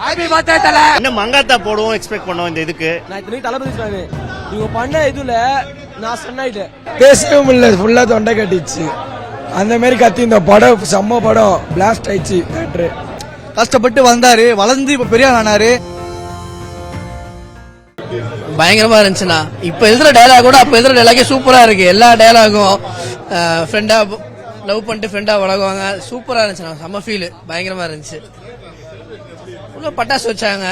Happy birthday தல. என்ன மங்காத்தா போடுவோம் எக்ஸ்பெக்ட் பண்ணுவோம் இந்த இதுக்கு. நான் இத்தனை தளபதி ஃபேன். நீங்க பண்ண இதுல நான் சொன்னாயிட்டேன். பேசவும் இல்லை, ஃபுல்லா தொண்டை கட்டிச்சு. அந்த மாதிரி கத்தி இந்த படம் செம்ம படம் பிளாஸ்ட் ஆயிடுச்சு. தேட்டரு கஷ்டப்பட்டு வந்தாரு, வளர்ந்து இப்ப பெரிய ஆனாரு. பயங்கரமா இருந்துச்சுண்ணா. இப்ப எழுதுற டயலாக் கூட அப்ப எழுதுற டயலாகே சூப்பரா இருக்கு. எல்லா டயலாகும் ஃப்ரெண்டா லவ் பண்ணிட்டு ஃப்ரெண்டா வளர்க்குவாங்க. சூப்பரா இருந்துச்சுண்ணா. செம்ம ஃபீல், பயங்கரமா இருந்துச்சு. உள்ள பட்டாசு வச்சாங்க,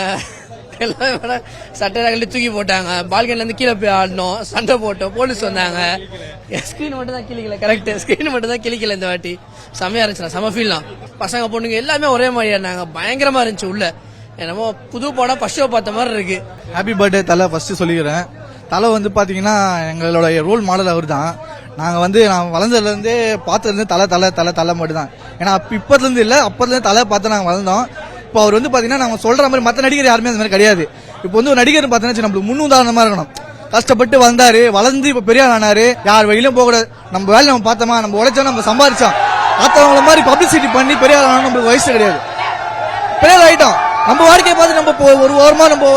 எல்லாமே சட்டை கழட்டி தூக்கி போட்டாங்க. பால்கனில இருந்து கீழே போய் ஆடணும், சண்டை போட்டோம், போலீஸ் வந்தாங்க. ஸ்கிரீன் மட்டும் தான் கிளிக்கல. கரெக்ட், ஸ்கிரீன் மட்டும் தான் கிளிக்கல. இந்த வாட்டி செம்மையா இருந்துச்சுண்ணா. செம்ம ஃபீல்லாம். பசங்க பொண்ணுங்க எல்லாமே ஒரே மாதிரியா இருந்தாங்க. பயங்கரமா இருந்துச்சு. உள்ள என்னமோ புது படம் ஃபர்ஸ்ட் ஷோ பார்த்த மாதிரி இருக்கு. ஹாப்பி பர்த்டே தலை. ஃபர்ஸ்ட் சொல்லிக்கிறேன், தலை வந்து பாத்தீங்கன்னா எங்களோட ரோல் மாடல் அவர் தான். நாங்க நான் வளர்ந்ததுல இருந்தே பார்த்ததுல தலை தலை தலை தலை மட்டும் தான். ஏன்னா இப்பத்துல இருந்து இல்ல, அப்பத்துல இருந்து தலை பார்த்து நாங்க வளர்ந்தோம். இப்போ அவர் வந்து பாத்தீங்கன்னா நாங்க சொல்ற மாதிரி மத்த நடிகர் யாருமே அந்த மாதிரி கிடையாது. இப்போ வந்து ஒரு நடிகர் பார்த்தீங்கன்னா நம்மளுக்கு முன்னுதாரணமா இருக்கணும். கஷ்டப்பட்டு வந்தாரு, வளர்ந்து இப்ப பெரிய ஆனாரு. யார் வழியிலும் போக கூடாது. நம்ம வேலை நம்ம பார்த்தோமா, நம்ம உழைச்சோம், நம்ம சம்பாதிச்சோம். மற்றவங்கள மாதிரி பப்ளிசிட்டி பண்ணி பெரிய ஆனாலும் நம்மளுக்கு வயசு கிடையாது. பெரிய ஆயிட்டோம். நம்ம வாழ்க்கையை பார்த்து நம்ம ஒரு ஓரமா நம்ம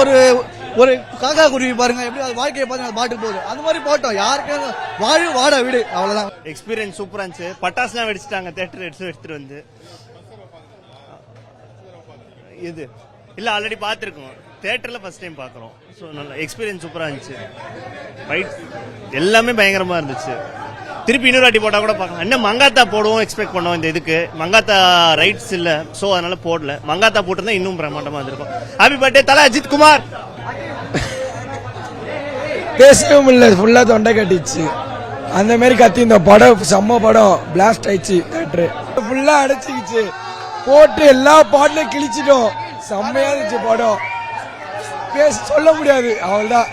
ஒரு காக்கா குருவி பாருங்க எப்படி அது வாழ்க்கையை பார்த்து பாட்டு போகுது. அந்த மாதிரி போட்டோம். யாருக்கும் வாழ வாட வீடு, அவ்வளவுதான். எக்ஸ்பீரியன்ஸ் சூப்பரா இருந்துச்சு. பட்டாசுலாம் வெடிச்சிட்டாங்க தேட்டர் எடுத்துட்டு வந்து. இது இல்ல ஆல்ரெடி பாத்துருக்கோம், தியேட்டர்ல ஃபர்ஸ்ட் டைம் பாக்குறோம். ஸோ நல்ல எக்ஸ்பீரியன்ஸ் சூப்பரா இருந்துச்சு. ஃபைட் எல்லாமே பயங்கரமா இருந்துச்சு. திருப்பி இன்னொரு வாட்டி போட்டா கூட பார்க்கலாம். என்ன மங்காத்தா போடுவோம் எக்ஸ்பெக்ட் பண்ணுவோம் இந்த இதுக்கு. மங்காத்தா ரைட்ஸ் இல்ல, சோ அதனால போடல. மங்காத்தா போட்டிருந்தா இன்னும் பிரமாண்டமா இருந்திருக்கும். Happy birthday Thala Ajith Kumar. பேசவும் இல்லை, ஃபுல்லா தொண்டை கட்டிச்சு. அந்த மாதிரி கத்தி இந்த படம் செம்ம படம் பிளாஸ்ட் ஆயிடுச்சு. தேட்டரு ஃபுல்லா அடைச்சிக்கிச்சு. போட்டு எல்லா பாட்டிலையும் கிழிச்சிட்டோம். செம்மையா இருந்துச்சு படம். பேச சொல்ல முடியாது, அவள்தான்.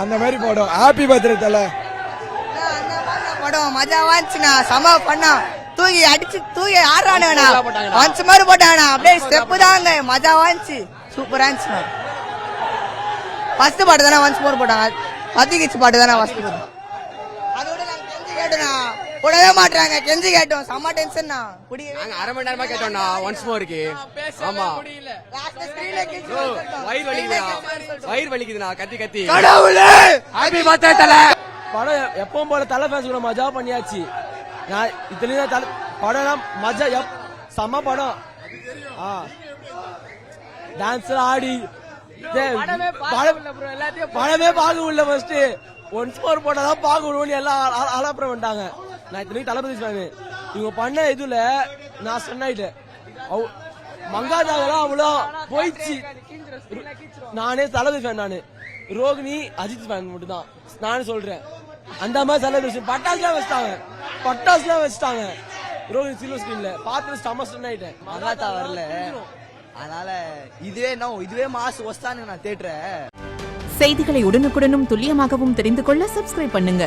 அந்த மாதிரி படம். ஹாப்பி பர்த்டே தல. படம் மஜாவா இருந்துச்சுண்ணா. செம பண்ணா, தூக்கி அடிச்சு தூக்கி ஆடுறானுங்கண்ணா. ஒன்ஸ் மாதிரி போட்டாங்கண்ணா. அப்படியே ஸ்டெப்பு தாங்க, மஜாவா இருந்துச்சு. சூப்பரா இருந்துச்சுண்ணா. ஃபர்ஸ்ட் பாட்டு தானே ஒன்ஸ் மோர் போட்டாங்க. பத்திக்கிச்சு பாட்டு தானே ஃபர்ஸ்ட் பாட்டு. அதோட நாங்க கெஞ்சி கேட்டோம்னா போடவே மாட்டாங்க. கெஞ்சி கேட்டோம், செம்ம டென்ஷன். அரை மணி நேரமா கேட்டோம்னா ஒன்ஸ் மோருக்கு. ஆமா, வயிறு வலிக்குதுண்ணா கத்தி கத்தி. ஹாப்பி பர்த்டே தல. படம் எப்பவும் போல தலை ஃபேன்ஸ் கூட மஜா பண்ணியாச்சு. நான் இத்தனை படம் மஜா செம்ம படம். டான்ஸ் ஆடி படமே பார்க்க முடியல. ஃபர்ஸ்ட் ஒன்ஸ் மோர் போட்டாதான் பார்க்க முடியும். எல்லாம் அலப்புறம் பண்ணிட்டாங்க. நான் இத்தனை தளபதி ஃபேன். இவங்க பண்ண இதுல நான் சொன்னாயிட்டேன். மங்காதாவெல்லாம் அவ்வளோ போயிடுச்சு. நானே தளபதி ஃபேன். நானு ரோகிணி அஜித் ஃபேன் மட்டும் தான் நானே சொல்றேன். அந்த மாதிரி செலிபிரேஷன் பட்டாசுலாம் வச்சுட்டாங்க. ரோகிணி சில்வர் ஸ்கிரீன்ல பார்த்து செம்ம சொன்னாயிட்டேன். மங்காத்தா வரல, அதனால இதுவே மாசு ஒஸ்தானு நான் தேட்டறேன். செய்திகளை உடனுக்குடனும் துல்லியமாகவும் தெரிந்து கொள்ள சப்ஸ்கிரைப் பண்ணுங்க.